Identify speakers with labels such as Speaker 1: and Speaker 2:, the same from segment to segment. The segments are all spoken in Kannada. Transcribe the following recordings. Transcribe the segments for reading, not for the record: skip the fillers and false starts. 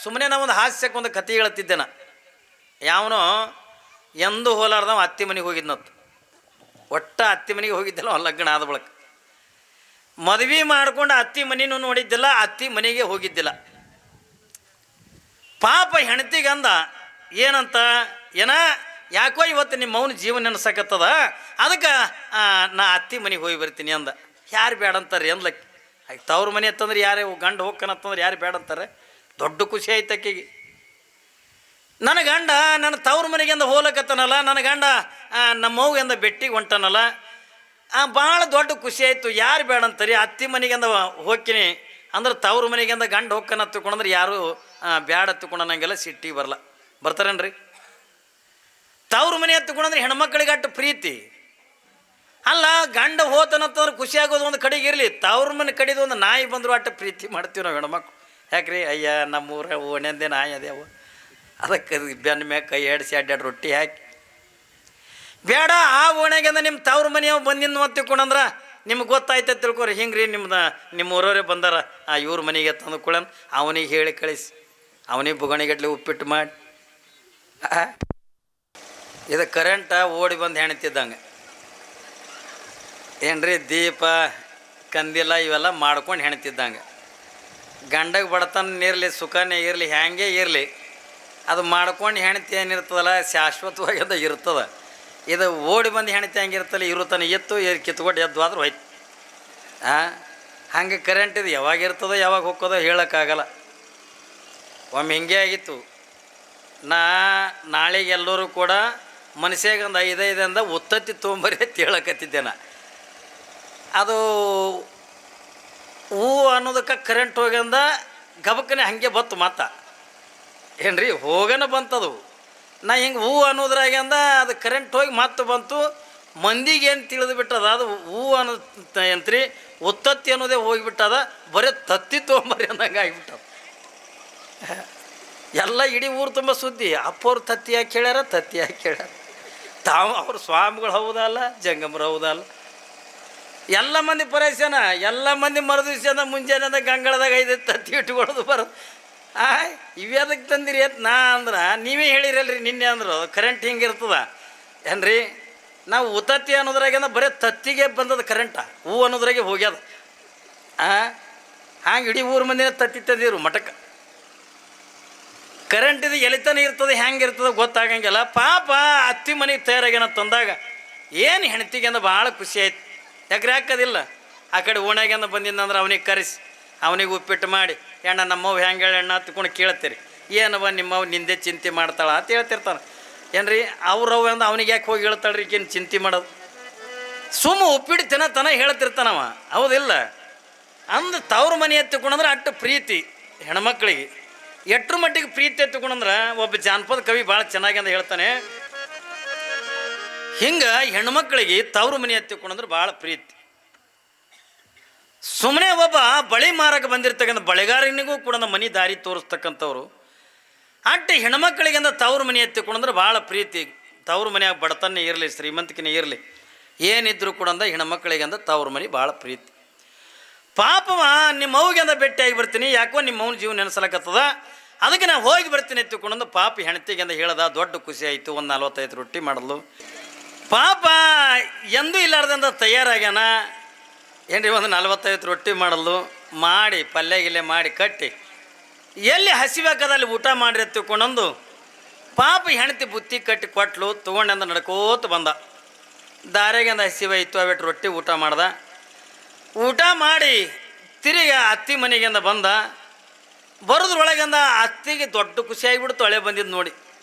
Speaker 1: ಸುಮ್ಮನೆ ನಾವು ಒಂದು ಹಾಸ್ಯಕ್ಕೆ ಒಂದು ಕತೆ ಹೇಳ್ತಿದ್ದೇನೆ. ಯಾವನೋ ಎಂದು ಹೋಲಾರ್ದವ ಅತ್ತಿ ಮನೆಗೆ ಹೋಗಿದ್ನತ್ತು. ಒಟ್ಟ ಅತ್ತಿ ಮನೆಗೆ ಹೋಗಿದ್ದಿಲ್ಲ, ಲಗ್ನ ಆದ ಬಳಕ ಮದುವೆ ಮಾಡ್ಕೊಂಡು ಅತ್ತಿ ಮನೆಯೂ ನೋಡಿದ್ದಿಲ್ಲ, ಅತ್ತಿ ಮನೆಗೆ ಹೋಗಿದ್ದಿಲ್ಲ. ಪಾಪ ಹೆಂಡತಿಗಂದ ಏನಂತ, ಯಾಕೋ ಇವತ್ತು ನಿಮ್ಮ ಮೌನ ಜೀವನ ನೆನಸಕತ್ತದ, ಅದಕ್ಕೆ ನಾ ಅತ್ತಿ ಮನೆಗೆ ಹೋಗಿ ಬರ್ತೀನಿ ಅಂದ. ಯಾರು ಬೇಡ ಅಂತಾರೆ ಅಂದ್ಲಕ್ಕೆ. ತವ್ರ ಮನೆ ಅಂತಂದ್ರೆ ಯಾರೇ ಗಂಡ ಹೋಗ್ಕನತ್ತಂದ್ರೆ ಯಾರು ಬೇಡ ಅಂತಾರೆ. ದೊಡ್ಡ ಖುಷಿ ಆಯ್ತು ಆಕೆಗೆ. ನನ್ನ ಗಂಡ ನನ್ನ ತವ್ರ ಮನೆಗೆಂದ ಹೋಲಕತ್ತನಲ್ಲ, ನನ್ನ ಗಂಡ ನಮ್ಮವ್ಗೆಂದ ಬೆಟ್ಟಿಗೆ ಹೊಂಟನಲ್ಲ, ಭಾಳ ದೊಡ್ಡ ಖುಷಿ ಆಯಿತು. ಯಾರು ಬೇಡ ಅಂತಾರೆ, ಅತ್ತಿ ಮನೆಗೆಂದ ಹೋಗ್ತೀನಿ ಅಂದ್ರೆ ತವ್ರ ಮನೆಗೆಂದ ಗಂಡ ಹೋಗ್ಕನ ಹತ್ತುಕೊಂಡ್ರೆ ಯಾರು ಬ್ಯಾಡ ಹತ್ತುಕೊಂಡಂಗೆಲ್ಲ ಸಿಟ್ಟಿಗೆ ಬರಲ್ಲ. ಬರ್ತಾರೇನ್ರಿ? ತವ್ರ ಮನೆ ಹತ್ತುಕೊಂಡ್ರೆ ಹೆಣ್ಮಕ್ಳಿಗೆ ಅಟ್ಟು ಪ್ರೀತಿ ಅಲ್ಲ. ಗಂಡ ಹೋತನತ್ತಂದ್ರೆ ಖುಷಿ ಆಗೋದು ಒಂದು ಕಡೆಗೆ ಇರಲಿ, ತವ್ರ ಮನೆ ಕಡೆದು ಒಂದು ನಾಯಿ ಬಂದರೂ ಅಟ್ಟು ಪ್ರೀತಿ ಮಾಡ್ತೀವಿ ನಾವು ಹೆಣ್ಮಕ್ಳು. ಯಾಕ್ರಿ? ಅಯ್ಯ ನಮ್ಮೂರ ಓಣ್ಯಂದೆ ನಾಯಿ ಅದೇವು, ಅದಕ್ಕೆ ಬೆನ್ನ ಮ್ಯಾಗ ಕೈ ಆಡಿಸಿ ಅಡ್ಡಾಡಿ ರೊಟ್ಟಿ ಹಾಕಿ ಬೇಡ. ಆ ಓಣ್ಯಾಗೆಂದ ನಿಮ್ಮ ತವ್ರ ಮನೆಯವ ಬಂದಿದ್ದು ಅಂತ ತಿಳ್ಕೊಂಡ್ರೆ ನಿಮ್ಗೆ ಗೊತ್ತಾಯ್ತು ತಿಳ್ಕೊರಿ. ಹಿಂಗೆ ರೀ ನಿಮ್ಮ ಊರವರೇ ಬಂದಾರ ಇವ್ರ ಮನೆಗೆ ತಂದು ಕೊಡನ್, ಅವನಿಗೆ ಹೇಳಿ ಕಳಿಸಿ, ಅವನಿಗೆ ಬುಗಣಿಗಟ್ಲೆ ಉಪ್ಪಿಟ್ಟು ಮಾಡಿ. ಇದು ಕರೆಂಟ ಓಡಿ ಬಂದು ಹೆಣ್ತಿದ್ದಂಗೆ ಏನ್ರಿ, ದೀಪ ಕಂದಿಲ್ಲ ಇವೆಲ್ಲ ಮಾಡ್ಕೊಂಡು ಹೆಣ್ತಿದ್ದಂಗೆ. ಗಂಡಗೆ ಬಡತನ ಇರಲಿ, ಸುಖನೇ ಇರಲಿ, ಹ್ಯಾಂಗೆ ಇರಲಿ, ಅದು ಮಾಡ್ಕೊಂಡು ಹೆಣ್ತಿ ಏನಿರ್ತದಲ್ಲ ಶಾಶ್ವತವಾಗಿ ಅದು ಇರ್ತದೆ. ಇದು ಓಡಿ ಬಂದು ಹೆಣ್ತಿ ಹಂಗಿರ್ತಲ್ಲ, ಇರುತ್ತಾನೆ ಎತ್ತು ಕಿತ್ಕೊಂಡು ಎದ್ದು ಆದ್ರೂ ಹೋಯ್ತು. ಹಂಗೆ ಕರೆಂಟ್ ಇದು ಯಾವಾಗ ಇರ್ತದೋ ಯಾವಾಗ ಹೋಗೋದೋ ಹೇಳೋಕ್ಕಾಗಲ್ಲ. ಒಮ್ಮೆ ಹಿಂಗೆ ಆಗಿತ್ತು. ನಾಳೆಗೆ ಎಲ್ಲರೂ ಕೂಡ ಮನುಷ್ಯಾಗ ಒಂದು 5 ಉತ್ತತ್ತಿ ತೊಗೊಂಬರಿ ಅಂತ ಹೇಳಕತ್ತಿದ್ದೆ ನಾ. ಅದು ಹೂ ಅನ್ನೋದಕ್ಕೆ ಕರೆಂಟ್ ಹೋಗ್ಯಂದ ಗಬಕ್ಕನೆ ಹಾಗೆ ಬತ್ತು ಮಾತ ಏನ್ರಿ, ಹೋಗನ ಬಂತದು. ನಾ ಹಿಂಗೆ ಹೂ ಅನ್ನೋದ್ರಾಗ್ಯಂದ ಅದು ಕರೆಂಟ್ ಹೋಗಿ ಮತ್ತೆ ಬಂತು. ಮಂದಿಗೆ ಏನು ತಿಳಿದು ಬಿಟ್ಟದ, ಅದು ಹೂ ಅನ್ನೋ ಎಂತ್ರಿ ಉತ್ತತ್ತಿ ಅನ್ನೋದೇ ಹೋಗಿಬಿಟ್ಟದ, ಬರೀ ತತ್ತಿ ತೊಗೊಂಬರಿ ಅಂದಂಗೆ ಆಗಿಬಿಟ್ಟದ. ಎಲ್ಲ ಇಡೀ ಊರು ತುಂಬ ಸುದ್ದಿ. ಅಪ್ಪವ್ರು ತತ್ತಿ ಯಾಕೆ ಹೇಳ್ಯಾರ, ತತ್ತಿ ಯಾಕೆ ಹೇಳ್ಯಾರ. ಅವ್ರ ಸ್ವಾಮಿಗಳು ಹೌದಲ್ಲ, ಜಂಗಮರು ಹೌದಲ್ಲ, ಎಲ್ಲ ಮಂದಿ ಪರೇಶಾನ. ಎಲ್ಲ ಮಂದಿ ಮರುದಿವ್ಸದ ಮುಂಜಾನೆ ಗಂಗಳದಾಗ 5 ತತ್ತಿ ಇಟ್ಕೊಳ್ಳೋದು ಬರೋದು. ಇವ್ಯಾದಕ್ಕೆ ತಂದಿರಿ ಅಂತ ನಾ ಅಂದ್ರೆ, ನೀವೇ ಹೇಳಿರಲ್ರಿ ನಿನ್ನೆ ಅಂದರು ಕರೆಂಟ್ ಹಿಂಗೆ ಇರ್ತದ ಏನ್ರಿ. ನಾವು ಉತ್ತತ್ತಿ ಅನ್ನೋದ್ರಾಗ ಬರೀ ತತ್ತಿಗೆ ಬಂದದ ಕರೆಂಟ, ಹೂ ಅನ್ನೋದ್ರಾಗೆ ಹೋಗ್ಯದ. ಹಂಗೆ ಇಡೀ ಊರು ಮಂದಿನ ತತ್ತಿ ತಂದಿರು ಮಠಕ್ಕೆ. ಕರೆಂಟ್ ಇದು ಎಲಿತಾನೆ ಇರ್ತದೆ, ಹೆಂಗೆ ಇರ್ತದೆ ಗೊತ್ತಾಗಂಗಿಲ್ಲ. ಪಾಪ ಅತ್ತಿ ಮನೆಗೆ ತಯಾರಾಗ್ಯಾನ ತಂದಾಗ ಏನು ಹೆಣ್ತಿಗೆ ಅಂದ ಭಾಳ ಖುಷಿ ಆಯ್ತು. ಯಾಕ್ರೆ ಹಾಕೋದಿಲ್ಲ, ಆ ಕಡೆ ಓಣ್ಯಾಗೆಂದ ಬಂದಿದ್ದಂದ್ರೆ ಅವನಿಗೆ ಕರೆಸಿ ಅವನಿಗೆ ಉಪ್ಪಿಟ್ಟು ಮಾಡಿ, ಎಣ್ಣ ನಮ್ಮವ್ ಹೆಂಗೆ ಹೇಳಿ ಎಣ್ಣ ಹತ್ಕೊಂಡು ಕೇಳ್ತೀರಿ, ಏನವ ನಿಮ್ಮವ್ ನಿಂದೆ ಚಿಂತೆ ಮಾಡ್ತಾಳ ಅಂತ ಹೇಳ್ತಿರ್ತಾನೆ ಏನ್ರಿ. ಅವ್ರವ್ ಅಂದ ಅವನಿಗೆ ಯಾಕೆ ಹೋಗಿ ಹೇಳ್ತಾಳ್ರಿ ಈಗೇನು ಚಿಂತೆ ಮಾಡೋದು, ಸುಮ್ಮ ಉಪ್ಪಿಟ್ಟು ತಿನ್ನತನ ಹೇಳ್ತಿರ್ತಾನವ, ಹೌದಿಲ್ಲ. ಅಂದು ತವ್ರ ಮನೆ ಎತ್ತಿಕೊಂಡ್ರೆ ಅಟ್ಟು ಪ್ರೀತಿ ಹೆಣ್ಮಕ್ಳಿಗೆ. ಎಟ್ರ ಮಟ್ಟಿಗೆ ಪ್ರೀತಿ ಎತ್ತಿಕೊಂಡ್ರೆ, ಒಬ್ಬ ಜಾನಪದ ಕವಿ ಭಾಳ ಚೆನ್ನಾಗಿ ಅಂತ ಹೇಳ್ತಾನೆ, ಹಿಂಗೆ ಹೆಣ್ಮಕ್ಳಿಗೆ ತವ್ರ ಮನೆ ಎತ್ತಿಕೊಂಡ್ರೆ ಭಾಳ ಪ್ರೀತಿ. ಸುಮ್ಮನೆ ಒಬ್ಬ ಬಳಿ ಮಾರಕ್ಕೆ ಬಂದಿರ್ತಕ್ಕಂಥ ಬಳೆಗಾರನಿಗೂ ಕೂಡ ಮನೆ ದಾರಿ ತೋರಿಸ್ತಕ್ಕಂಥವ್ರು ಅಟ್ಟು ಹೆಣ್ಮಕ್ಳಿಗೆಂದ ತವ್ರ ಮನೆ ಎತ್ತಿಕೊಂಡ್ರೆ ಭಾಳ ಪ್ರೀತಿ. ತವ್ರ ಮನೆಯಾಗ ಬಡತನೇ ಇರಲಿ, ಶ್ರೀಮಂತಿಕೆನೇ ಇರಲಿ, ಏನಿದ್ರು ಕೂಡ ಹೆಣ್ಮಕ್ಳಿಗೆಂದ ತವ್ರ ಮನೆ ಭಾಳ ಪ್ರೀತಿ. ಪಾಪವ ನಿಮ್ಮ ಅವ್ಗೆಂದ ಭೇಟಿಯಾಗಿ ಬರ್ತೀನಿ, ಯಾಕೋ ನಿಮ್ಮ ಅವ್ನ ಜೀವನ ನೆನೆಸಲಕತ್ತದ, ಅದಕ್ಕೆ ನಾನು ಹೋಗಿ ಬರ್ತೀನಿ ಎತ್ತಿಕೊಂಡಂದು ಪಾಪ ಹೆಣ್ತಿಗೆಂದ ಹೇಳ್ದ. ದೊಡ್ಡ ಖುಷಿ ಆಯಿತು. ಒಂದು 45 ರೊಟ್ಟಿ ಮಾಡಲು ಪಾಪ ಎಂದೂ ಇಲ್ಲಾರ್ದಂದ ತಯಾರಾಗ್ಯಾನ ಏನ್ರಿ. ಒಂದು 45 ರೊಟ್ಟಿ ಮಾಡಲು ಮಾಡಿ ಪಲ್ಯ ಗಿಲ್ಲೆ ಮಾಡಿ ಕಟ್ಟಿ ಎಲ್ಲಿ ಹಸಿಬೇಕದಲ್ಲಿ ಊಟ ಮಾಡಿರಿ ಎತ್ತಿಕೊಂಡಂದು ಪಾಪ ಹೆಣ್ತಿ ಬುತ್ತಿ ಕಟ್ಟಿ ಕೊಟ್ಲು. ತೊಗೊಂಡಂದ ನಡ್ಕೋತ ಬಂದ. ದಾರ್ಯಾಗಿಂದ ಹಸಿವಾಯಿತು, ಅವೆಟ್ಟು ರೊಟ್ಟಿ ಊಟ ಮಾಡ್ದ. ಊಟ ಮಾಡಿ ತಿರುಗಿ ಅತ್ತಿ ಮನೆಗಿಂದ ಬಂದ. ಬರೋದ್ರೊಳಗಿಂದ ಅತ್ತಿಗೆ ದೊಡ್ಡ ಖುಷಿ ಆಗಿಬಿಡ್ತು ಹಳೆ ಬಂದಿದ್ದು ನೋಡಿ.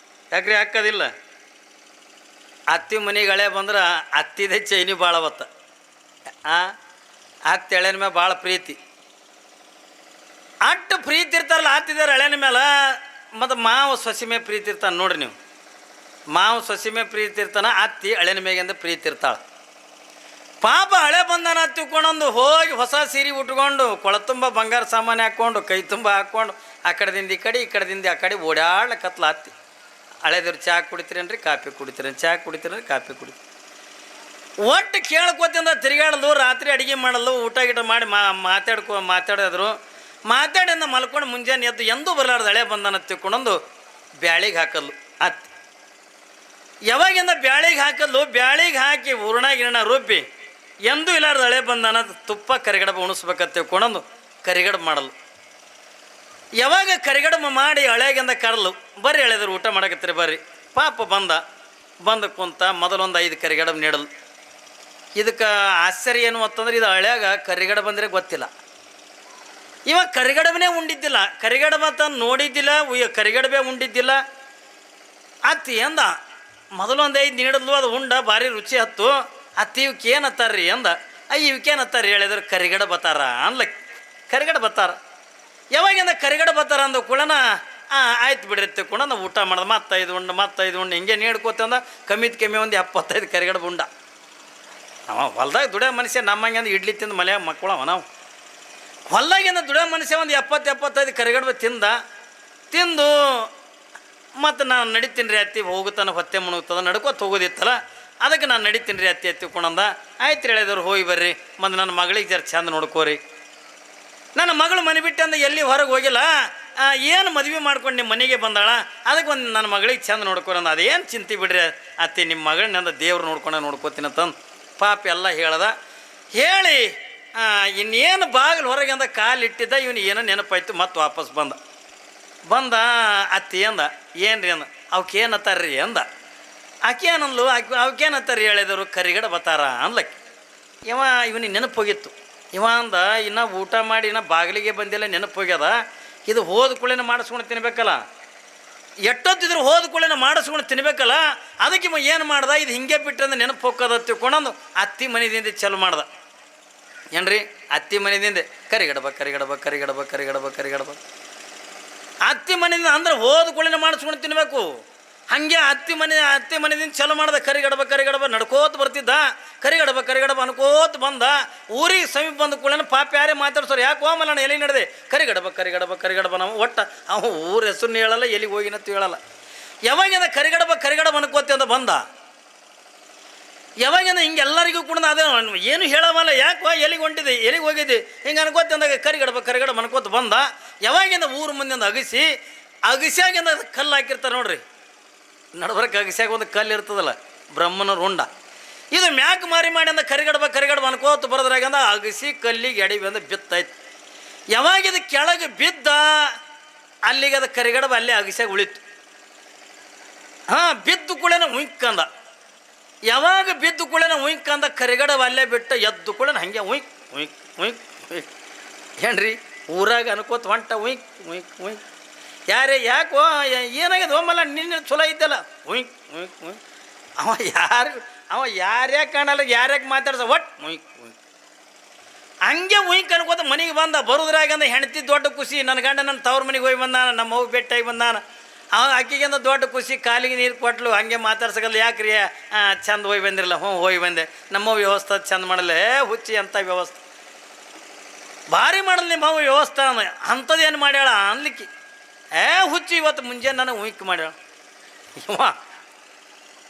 Speaker 1: ಯಾಕ್ರಿ ಹಾಕೋದಿಲ್ಲ, ಅತ್ತಿ ಮನೆಗೆ ಹಳೆ ಬಂದ್ರೆ ಅತ್ತಿದೆ ಚೈನಿ ಭಾಳ ಅವತ್ತ. ಅತ್ತಿ ಎಳೆನ ಮೇಲೆ ಭಾಳ ಪ್ರೀತಿ, ಅಟ್ಟು ಪ್ರೀತಿ ಇರ್ತಾರಲ್ಲ ಅತ್ತಿದಾರೆ ಎಳೆನ ಮೇಲೆ. ಮತ್ತು ಮಾವು ಸೊಸಿ ಮೇಲೆ ಪ್ರೀತಿ ಇರ್ತಾನೆ ನೋಡ್ರಿ ನೀವು. ಮಾವು ಸೊಸಿ ಮೇಲೆ ಪ್ರೀತಿ ಇರ್ತಾನೆ, ಅತ್ತಿ ಎಳೆನ ಮೇಗಿಂದ ಪ್ರೀತಿ ಇರ್ತಾಳೆ. ಪಾಪ ಹಳೆ ಬಂದಾನ ತಿಳ್ಕೊಂಡೊಂದು ಹೋಗಿ ಹೊಸ ಸೀರೆ ಉಟ್ಕೊಂಡು ಕೊಳ ತುಂಬ ಬಂಗಾರ ಸಾಮಾನು ಹಾಕ್ಕೊಂಡು ಕೈ ತುಂಬ ಹಾಕ್ಕೊಂಡು ಆ ಕಡೆದಿಂದ ಈ ಕಡೆ ಈ ಕಡೆದಿಂದ ಆ ಕಡೆ ಓಡಾಡ್ಲಕತ್ಲ ಅತ್ತಿ. ಹಳೆದವ್ರು ಚಹಾ ಕುಡಿತೀರೇನ್ರಿ, ಕಾಫಿ ಕುಡಿತೀರೇನು, ಚಹಾ ಕುಡಿತೀರೇನು, ಕಾಫಿ ಕುಡಿತೀರಿ. ಒಟ್ಟು ಕೇಳ್ಕೊತಿಂದ ತಿರುಗಾಡಲು, ರಾತ್ರಿ ಅಡುಗೆ ಮಾಡಲು, ಊಟ ಗೀಟ ಮಾಡಿ ಮಾತಾಡಿದ್ರು. ಮಾತಾಡಿಂದ ಮಲ್ಕೊಂಡು ಮುಂಜಾನೆ ಎದ್ದು ಎಂದೂ ಬರಲಾರ್ದು ಹಳೆ ಬಂದನ ತಿಳ್ಕೊಂಡೊಂದು ಬ್ಯಾಳಿಗೆ ಹಾಕಲ್ಲು ಅತ್ತಿ. ಯಾವಾಗಿಂದ ಬ್ಯಾಳಿಗೆ ಹಾಕಲ್ಲು, ಬ್ಯಾಳಿಗೆ ಹಾಕಿ ಹೂರ್ಣ ಗಿರಣ ರುಬ್ಬಿ ಎಂದೂ ಇಲ್ಲಾರ್ದು ಹಳೆ ಬಂದನ ತುಪ್ಪ ಕರಿಗಡಬ ಉಣಿಸ್ಬೇಕಂತ ತಿಳ್ಕೊಂಡೊಂದು ಕರಿಗಡಬು ಮಾಡಲು. ಯಾವಾಗ ಕರಿಗಡಬ ಮಾಡಿ ಹಳೆಗಿಂದ ಕರಲು, ಬರ್ರಿ ಎಳೆದ್ರು ಊಟ ಮಾಡಕತ್ತೀರಿ ಬರ್ರಿ. ಪಾಪ ಬಂದು ಕುಂತ ಮೊದಲೊಂದು 5 ಕರಿಗಡಬ ನೀಡಲು. ಇದಕ್ಕೆ ಆಶ್ಚರ್ಯ ಏನು ಅಂತಂದ್ರೆ ಇದು ಹಳ್ಯಾಗ ಕರಿಗಡಬ ಬಂದರೆ ಗೊತ್ತಿಲ್ಲ. ಇವಾಗ ಕರಿಗಡಬನೇ ಉಂಡಿದ್ದಿಲ್ಲ, ಕರಿಗಡಬ ಅಂತ ನೋಡಿದ್ದಿಲ್ಲ, ಕರಿಗಡಬೆ ಉಂಡಿದ್ದಿಲ್ಲ. ಅತ್ತಿ ಅಂದ ಮೊದಲೊಂದು 5 ನೀಡಲು, ಅದು ಉಂಡ ಭಾರಿ ರುಚಿ ಹತ್ತು. ಅತ್ತಿ ಇವಕ್ಕೆ ಏನು ಹತ್ತಾರ್ರಿ ಅಂದ. ಇವಕ್ಕೇನು ಹತ್ತಾರ್ರಿ ಹೇಳಿದ್ರೆ ಕರಿಗಡ ಬತ್ತಾರ ಅನ್ಲ. ಕರಿಗಡ ಬತ್ತಾರ ಯಾವಾಗಿಂದ ಕರಿಗಡ ಬತ್ತಾರ ಅಂದ ಕೂಡನ ಆಯ್ತು ಬಿಡಿರುತ್ತೆ ಕೂಡ ನಾವು ಊಟ ಮಾಡೋದು. ಮತ್ತೈದು ಉಂಡು ಹಿಂಗೆ ನೀಡ್ಕೋತ ಅಂದ ಕಮ್ಮಿ ಒಂದು 75 ಕರಿಗಡ ಉಂಡ. ಅವ ಹೊಲ್ದಾಗ ದುಡಿಯೋ ಮನುಷ್ಯ ನಮ್ಮಂಗೆ ಅಂದು ಇಡ್ಲಿ ತಿಂದು ಮಲ್ಯಾಗ ಮಕ್ಕಳವ. ನಾವು ಹೊಲ್ದಾಗಿಂದ ದುಡಿಯೋ ಮನುಷ್ಯ ಒಂದು 70-75 ಕರಿಗಡಬ ತಿಂದು ಮತ್ತು ನಾನು ನಡಿತೀನಿ ರೀ ಅತ್ತಿ, ಹೋಗುತ್ತಾನೆ ಹೊತ್ತೆ ಮುಣುಗ್ತದ ನಡ್ಕೋತ ಹೋಗೋದಿತ್ತಲ್ಲ, ಅದಕ್ಕೆ ನಾನು ನಡಿತೀನಿ ರೀ ಅತ್ತಿ ಕೊಣಂದ. ಆಯ್ತು ಹೇಳಿದವ್ರು ಹೋಗಿ ಬರ್ರಿ, ಮತ್ತು ನನ್ನ ಮಗಳಿಗೆ ಜರ ಚಂದ ನೋಡ್ಕೋರಿ. ನನ್ನ ಮಗಳು ಮನೆ ಬಿಟ್ಟು ಅಂದ ಎಲ್ಲಿ ಹೊರಗೆ ಹೋಗಿಲ್ಲ, ಏನು ಮದುವೆ ಮಾಡ್ಕೊಂಡು ನಿಮ್ಮ ಮನೆಗೆ ಬಂದಾಳ, ಅದಕ್ಕೆ ಒಂದು ನನ್ನ ಮಗಳಿಗೆ ಚಂದ ನೋಡ್ಕೊರಂದ. ಅದೇನು ಚಿಂತೆ ಬಿಡ್ರಿ ಅತ್ತಿ, ನಿಮ್ಮ ಮಗಳನ್ನೆಂದ ದೇವ್ರು ನೋಡ್ಕೋತೀನಿ ಅಂತಂದು ಪಾಪ ಎಲ್ಲ ಹೇಳ್ದ. ಹೇಳಿ ಇನ್ನೇನು ಬಾಗಿಲು ಹೊರಗೆ ಅಂದ ಕಾಲಿಟ್ಟಿದ್ದ, ಇವನು ಏನೋ ನೆನಪಾಯ್ತು. ಮತ್ತು ವಾಪಸ್ ಬಂದ ಅತ್ತಿ ಅಂದ ಏನು ರೀ ಅಂದ. ಅವಕ್ಕೇನು ಹತ್ತಾರ್ರಿ ಅಂದ. ಆಕೆ ಏನಂದ್ಲು, ಅವಕ್ಕೇನು ಹತ್ತಾರ್ರಿ ಹೇಳಿದವರು ಕರಿಗಡ ಬತ್ತಾರ ಅಂದ್ಲಕ್ಕೆ. ಇವನಿಗೆ ನೆನಪು ಹೋಗಿತ್ತು. ಇವ ಅಂದ ಇನ್ನು ಊಟ ಮಾಡಿ ಇನ್ನು ಬಾಗಿಲಿಗೆ ಬಂದಿಲ್ಲ, ನೆನಪು ಹೋಗ್ಯದ. ಇದು ಹೋದ ಕೂಡಲೇ ಮಾಡಿಸ್ಕೊಂಡು ತಿನ್ಬೇಕಲ್ಲ, ಎಷ್ಟೊತ್ತಿದ್ರು ಹೋದ ಕೂಡಲೇ ಮಾಡಿಸ್ಕೊಂಡು ತಿನ್ಬೇಕಲ್ಲ. ಅದಕ್ಕೆ ಇವ ಏನು ಮಾಡ್ದ, ಇದು ಹಿಂಗೆ ಬಿಟ್ಟಂದ್ರೆ ನೆನಪು ಹೋಗೋದ ತಿಳ್ಕೊಂಡಂದು ಅತ್ತಿ ಮನೆದಿಂದ ಚಾಲು ಮಾಡ್ದ. ಏನ್ರಿ ಅತ್ತಿ ಮನೆದಿಂದ ಕರಿಗಡಬ ಅತ್ತಿ ಮನೆಯಿಂದ ಅಂದ್ರೆ ಹೋದ ಕೂಡಲೇ ಮಾಡಿಸ್ಕೊಂಡು ತಿನ್ಬೇಕು. ಹಾಗೆ ಅತ್ತಿ ಮನೆದಿಂದ ಚಲೋ ಮಾಡ್ದ. ಕರಿಗಡಬ ನಡ್ಕೋತ ಬರ್ತಿದ್ದ. ಕರಿಗಡಬ ಅನ್ಕೋತ ಬಂದ. ಊರಿಗೆ ಸಮೀಪ ಬಂದ ಕೂಡಲೇ ಪಾಪ ಯಾರೇ ಮಾತಾಡ್ಸೋರು, ಯಾಕೆ ಹೋಮಲ್ಲ ನಾನು ಎಲ್ಲಿ ನಡೆದೆ ಕರಿಗಡಬ ನಾವು ಒಟ್ಟು ಅವ ಊರ ಹೆಸರು ಹೇಳಲ್ಲ, ಎಲ್ಲಿಗೆ ಹೋಗಿನತ್ತು ಹೇಳಲ್ಲ. ಯಾವಾಗಿಂದ ಕರಿಗಡಬ ಅನ್ಕೋತಿ ಅಂತ ಬಂದ. ಯಾವಾಗಿಂದ ಹಿಂಗೆ ಎಲ್ಲರಿಗೂ ಕೂಡ ಅದೇ ಏನು ಹೇಳವಲ್ಲ, ಯಾಕೆ ಎಲ್ಲಿಗೆ ಹೊಂಟಿದೆ, ಎಲ್ಲಿಗೆ ಹೋಗಿದ್ದೆ ಹಿಂಗೆ ಅನ್ಕೋತಿ ಅಂದಾಗ ಕರಿಗಡಬ ಅನ್ಕೋತ ಬಂದ. ಯಾವಾಗಿಂದ ಊರು ಮುಂದೆ ಅಗಸ್ಯಾಗಿಂದ ಕಲ್ಲು ಹಾಕಿರ್ತಾರೆ ನೋಡ್ರಿ, ನಡ್ಬರಕ್ಕೆ ಅಗಸ್ಯಾಗ ಒಂದು ಕಲ್ಲು ಇರ್ತದಲ್ಲ, ಬ್ರಹ್ಮನ ರುಂಡ. ಇದು ಮ್ಯಾಕ್ ಮಾರಿ ಮಾಡಿ ಅಂದ ಕರಿಗಡಬ ಅನ್ಕೋತ ಬರೋದ್ರಾಗಂದ ಅಗಸಿ ಕಲ್ಲಿಗೆ ಎಡಿ ಬಂದ ಬಿತ್ತಾಯ್ತು. ಯಾವಾಗಿದು ಕೆಳಗೆ ಬಿದ್ದ ಅಲ್ಲಿಗೆ ಅದು ಕರಿಗಡಬ ಅಲ್ಲೇ ಅಗಸ್ಯಾಗ ಉಳಿತು. ಬಿದ್ದು ಕೂಡೇನ ಉಯ್ಕಂದ. ಯಾವಾಗ ಬಿದ್ದು ಕೂಡೇನ ಉಯ್ಕಂದ ಕರಿಗಡಬ ಅಲ್ಲೇ ಬಿಟ್ಟು ಎದ್ದು ಕೂಡ ಹಂಗೆ ಉಯ್ಕ್ ಏನ್ರಿ ಊರಾಗ ಅನ್ಕೋತ ಹೊಂಟ ಉಯ್ಕ್ ಯಾರೇ ಯಾಕೋ ಏನಾಗ್ಯದ ಹೋಮಲ್ಲ, ನಿನ್ನ ಚಲೋ ಇದ್ದಲ್ಲ ಉಯ್ಕ್ ಅವ ಯಾರ್ಯಾಕೆ ಕಾಣಲ್ಲ, ಯಾರ್ಯಾಕೆ ಮಾತಾಡ್ಸ ಒಟ್ಟು ಹಂಗೆ ಅನ್ಕೋತ ಮನೆಗೆ ಬಂದ. ಬರೋದ್ರಾಗಂದ ಹೆಂಡತಿ ದೊಡ್ಡ ಖುಷಿ, ನನ್ನ ಗಂಡ ನನ್ನ ತವ್ರ ಮನೆಗೆ ಹೋಗಿ ಬಂದಾನ, ನಮ್ಮ ಅವ್ವ ಭೇಟಿಯಾಗಿ ಬಂದಾನ. ಅಕ್ಕಿಗೆಂದ ದೊಡ್ಡ ಖುಷಿ, ಕಾಲಿಗೆ ನೀರು ಕೊಟ್ಲು, ಹಂಗೆ ಮಾತಾಡ್ಸಕಲ್ಲ. ಯಾಕೆ ರೀ ಚಂದ ಹೋಗಿ ಬಂದಿರಲ್ಲ? ಹೋಗಿ ಬಂದೆ. ನಮ್ಮ ವ್ಯವಸ್ಥೆ ಚಂದ ಮಾಡಲ್ಲ. ಹುಚ್ಚಿ ಅಂತ ವ್ಯವಸ್ಥೆ ಭಾರಿ ಮಾಡಲ್ಲ ನಿಮ್ಮ ವ್ಯವಸ್ಥೆ ಅಂಥದ್ದೇನು ಮಾಡ್ಯಾಳ ಅನ್ಲಿಕ್ಕೆ. ಹುಚ್ಚಿ ಇವತ್ತು ಮುಂಜಾನೆ ನನಗೆ ಉಯ್ಕ್ ಮಾಡ್ಯಾಳ.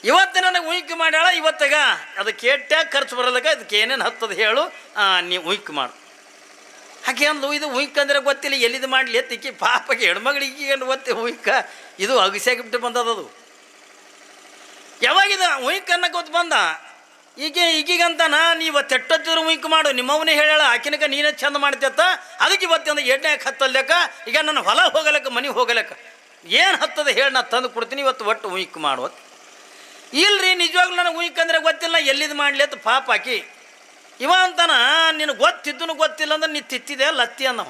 Speaker 1: ಇವತ್ತು ನನಗೆ ಉಯ್ಕ್ ಮಾಡ್ಯಾಳ. ಇವತ್ತಾಗ ಅದಕ್ಕೆ ಎಟ್ಟಾಗ ಖರ್ಚು ಬರೋದಕ್ಕೆ ಅದಕ್ಕೆ ಏನೇನು ಹತ್ತದ ಹೇಳು, ನೀವು ಉಯ್ಕ್ ಮಾಡು. ಹಾಗೆ ಅಂದ್ಲು. ಇದು ಉಯ್ಕ್ ಅಂದ್ರೆ ಗೊತ್ತಿಲ್ಲ, ಎಲ್ಲಿದು ಮಾಡಲಿ ಎತ್ತಿಕ್ಕಿ ಪಾಪಕ್ಕೆ ಹೆಣ್ಮಗಳಿಗೆ ಗೊತ್ತಿ ಉಯ್ಕ. ಇದು ಅಗಸ್ಯಾಗಿ ಬಿಟ್ಟು ಬಂದದದು. ಯಾವಾಗಿದ ಉಯ್ಕ್ ಅನ್ನಕ್ಕೆ ಗೊತ್ತು ಬಂದ. ಈಗೀಗಂತಾನ ನೀವು ತೆಟ್ಟತ್ತಿದ್ರು ಉಯ್ಕ್ ಮಾಡು, ನಿಮ್ಮವನೇ ಹೇಳಾಳ, ಆಕಿನಕ ನೀನೇ ಚಂದ ಮಾಡ್ತೇತ್ತ. ಅದಕ್ಕೆ ಇವತ್ತೊಂದು ಎಣ್ಣೆ ಹತ್ತಲ್ಲೆಕ್ಕ, ಈಗ ನನ್ನ ಹೊಲ ಹೋಗಲಕ್ಕ, ಮನೆಗೆ ಹೋಗಲಕ್ಕ ಏನು ಹತ್ತದ ಹೇಳಿ ನಾ ತಂದು ಕೊಡ್ತೀನಿ, ಇವತ್ತು ಒಟ್ಟು ಉಯ್ಕ್ ಮಾಡುವ. ಇಲ್ರಿ ನಿಜವಾಗ್ಲೂ ನನಗೆ ಉಯ್ಕ್ ಅಂದ್ರೆ ಗೊತ್ತಿಲ್ಲ, ಎಲ್ಲಿದು ಮಾಡಲಿ ಅಂತ ಪಾಪ ಆಕಿ. ಇವ ಅಂತಾನ ನಿನಗೆ ಗೊತ್ತಿದ್ದನು ಗೊತ್ತಿಲ್ಲ ಅಂದ್ರೆ ನೀ ತಿತ್ತಿದೆ ಲತ್ತಿ ಅನ್ನವ,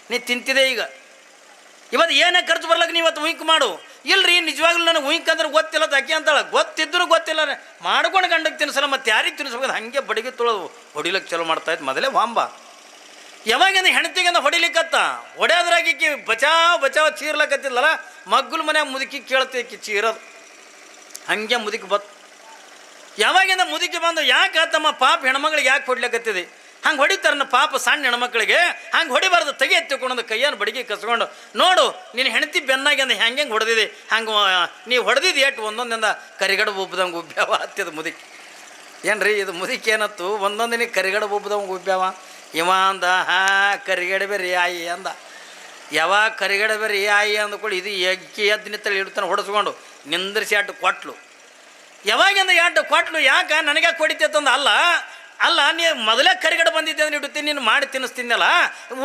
Speaker 1: ನೀ ತಿಂತಿದೆ. ಈಗ ಇವತ್ತು ಏನೇ ಖರ್ಚು ಬರ್ಲಕ್ಕ ನೀವು ಇವತ್ತು ಉಯ್ಕ್ ಮಾಡು. ಇಲ್ರಿ ನಿಜವಾಗ್ಲೂ ನನಗೆ ಉಯ್ಕ್ ಅಂದ್ರೆ ಗೊತ್ತಿಲ್ಲ ಅಕ್ಕಿ ಅಂತಾಳ. ಗೊತ್ತಿದ್ದನು ಗೊತ್ತಿಲ್ಲ ಮಾಡ್ಕೊಂಡು ಗಂಡಕ್ಕೆ ತಿನ್ಸಲ್ಲ, ಮತ್ತು ಯಾರಿಗೆ ತಿನ್ಸ್ಬೇಕು ಹಂಗೆ ಬಡಿಗೆ ತುಳೋದು ಹೊಡಿಲಿಕ್ಕೆ ಚಲೋ ಮಾಡ್ತಾಯಿತ್ತು ಮೊದಲೇ ವಾಂಬ. ಯಾವಾಗಿಂದ ಹೆಣ್ತಿಗಿಂದ ಹೊಡಿಲಿಕ್ಕತ್ತ ಹೊಡೆಯೋದ್ರಾಗಿಕ್ಕಿ ಬಚಾವ್ ಚೀರ್ಲಕತ್ತಿಲ್ಲಲ್ಲ, ಮಗ್ಗಲು ಮನ್ಯಾಗ ಮುದುಕಿ ಕೇಳ್ತೀಕಿ ಚೀರೋದು ಹಂಗೆ ಮುದುಕಿ ಬತ್ತು. ಯಾವಾಗಿಂದ ಮುದುಕಿ ಬಂದು ಯಾಕೆ ತಮ್ಮ ಪಾಪ ಹೆಣ್ಮಗಳಿಗೆ ಯಾಕೆ ಹೊಡ್ಲಿಕ್ಕತ್ತಿದೆ, ಹಂಗೆ ಹೊಡಿತಾರನ್ನ ಪಾಪ ಸಣ್ಣ ಹೆಣ್ಮಕ್ಳಿಗೆ, ಹಂಗೆ ಹೊಡಿಬಾರ್ದು, ತೆಗೆ ಎತ್ತಿಕೊಂಡು ಕೈಯನ್ನು ಬಡಿಗೆ ಕಸ್ಕೊಂಡು ನೋಡು ನಿನ್ನ ಹೆಂಡತಿ ಬೆನ್ನಾಗಿ ಅಂದ ಹೆಂಗೆ ಹೊಡೆದಿದೆ, ಹಂಗೆ ನೀವು ಹೊಡೆದಿದ್ದು ಏಟು ಒಂದೊಂದಿಂದ ಕರಿಗಡ ಉಬ್ಬದಂಗೆ ಉಬ್ಬ್ಯಾವ ಹತ್ತಿದ ಮುದುಕಿ. ಏನ್ರಿ ಇದು ಮುದುಕಿ ಏನತ್ತು ಒಂದೊಂದಿನ ಕರಿಗಡ ಉಬ್ಬದಂಗೆ ಉಬ್ಬ್ಯಾವ. ಇವ ಅಂದ ಕರಿಗಡ ಬೇರೆ ಆಯಿ ಅಂದ. ಯಾವಾಗ ಕರಿಗಡೆ ಬೇರೆ ಆಯಿ ಅಂದ್ಕೊಳ್ಳಿ ಇದು ಎದ್ದು ನಿತ್ತಲ್ಲಿ ಇಡ್ತಾನೆ ಹೊಡೆಸ್ಕೊಂಡು ನಿಂದ್ರಿಸಿ ಅಡ್ಡು ಕೊಟ್ಲು. ಯಾವಾಗಿಂದ ಅಡ್ಡು ಕೊಟ್ಲು, ಯಾಕೆ ನನಗೆ ಕೊಡಿತೈತಂದ ಅಲ್ಲ ನೀ ಮೊದಲೇ ಕರಿಗಡೆ ಬಂದಿದ್ದೆ ಅಂದ್ರೆ ಇಡುತ್ತೀನಿ, ನೀನು ಮಾಡಿ ತಿನ್ನಿಸ್ತಿದ್ದಲ್ಲ.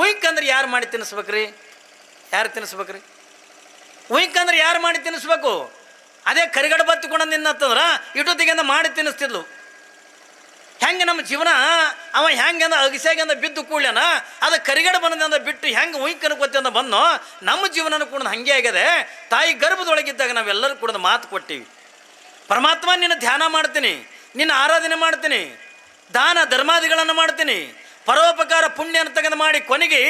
Speaker 1: ಉಯ್ಕಂದ್ರೆ ಯಾರು ಮಾಡಿ ತಿನ್ನಿಸ್ಬೇಕ್ರಿ? ಯಾರು ತಿನ್ನಿಸ್ಬೇಕ್ರಿ? ಉಯ್ಕಂದ್ರೆ ಯಾರು ಮಾಡಿ ತಿನ್ನಿಸ್ಬೇಕು? ಅದೇ ಕರಿಗಡೆ ಬತ್ತಿಕೊಂಡು ನಿನ್ನತ್ತಂದ್ರೆ ಇಟೊತ್ತಿಗೆಂದ ಮಾಡಿ ತಿನ್ನಿಸ್ತಿದ್ಲು. ಹೆಂಗೆ ನಮ್ಮ ಜೀವನ ಅವ ಹೆಂಗಂದ ಅಗಸ್ಯಾಗಂದ ಬಿದ್ದು ಕೂಡ್ಲೇನ ಅದು ಕರಿಗಡೆ ಬಂದಂದ ಬಿಟ್ಟು ಹೆಂಗೆ ಉಯ್ಕನ ಗೊತ್ತಿಂದ ಬಂದೋ ನಮ್ಮ ಜೀವನನೂ ಕೂಡ ಹಂಗೆ ಆಗಿದೆ. ತಾಯಿ ಗರ್ಭದೊಳಗಿದ್ದಾಗ ನಾವೆಲ್ಲರೂ ಕೂಡ ಮಾತು ಕೊಟ್ಟಿವಿ, ಪರಮಾತ್ಮ ನಿನ್ನ ಧ್ಯಾನ ಮಾಡ್ತೀನಿ, ನಿನ್ನ ಆರಾಧನೆ ಮಾಡ್ತೀನಿ, ದಾನ ಧರ್ಮಾದಿಗಳನ್ನು ಮಾಡ್ತೀನಿ, ಪರೋಪಕಾರ ಪುಣ್ಯನ ತೆಗೆದು ಮಾಡಿ ಕೊನೆಗೆ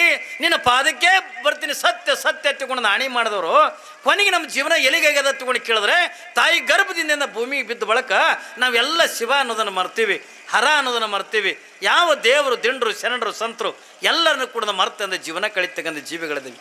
Speaker 1: ನಿನ್ನ ಪಾದಕ್ಕೆ ಬರ್ತೀನಿ ಸತ್ಯ ಸತ್ಯ ಎತ್ತಿಕೊಂಡು ನಾಣಿ ಮಾಡಿದವರು ಕೊನೆಗೆ ನಮ್ಮ ಜೀವನ ಎಲ್ಲಿಗಾಗ್ಯದ ತಗೊಂಡು ಕೇಳಿದ್ರೆ ತಾಯಿ ಗರ್ಭದಿಂದ ಭೂಮಿಗೆ ಬಿದ್ದ ಬಳಕ ನಾವೆಲ್ಲ ಶಿವ ಅನ್ನೋದನ್ನು ಮರ್ತೀವಿ, ಹರ ಅನ್ನೋದನ್ನು ಮರ್ತೀವಿ. ಯಾವ ದೇವರು ದಿಂಡ್ರು ಶರಣರು ಸಂತರು ಎಲ್ಲರನ್ನು ಕೂಡ ಮರ್ತ ಜೀವನ ಕಳಿತಕ್ಕಂಥ ಜೀವಿಗಳಿದ್ದೀವಿ.